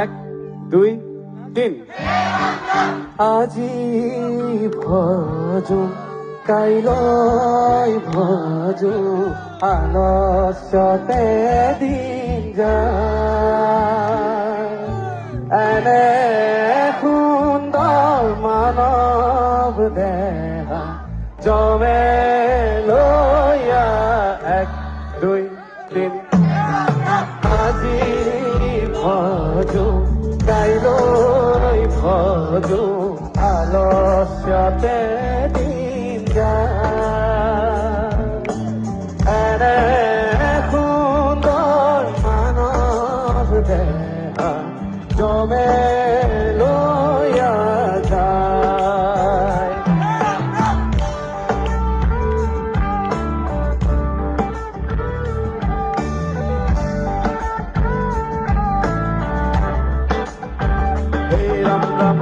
এক দুই তিন। আজি ভজো কাইলৈ ভজো আলস্যতে দিন যায়। এনে সুন্দৰ মানৱ দেহা জমে লৈয়া এক দুই তিন। আজি ভজো কাইলৈ ভজো আলস্যতে দিন যায়। এনে সুন্দৰ মানৱ দেহা জমে লৈয়া যায়। হে ৰাম ৰাম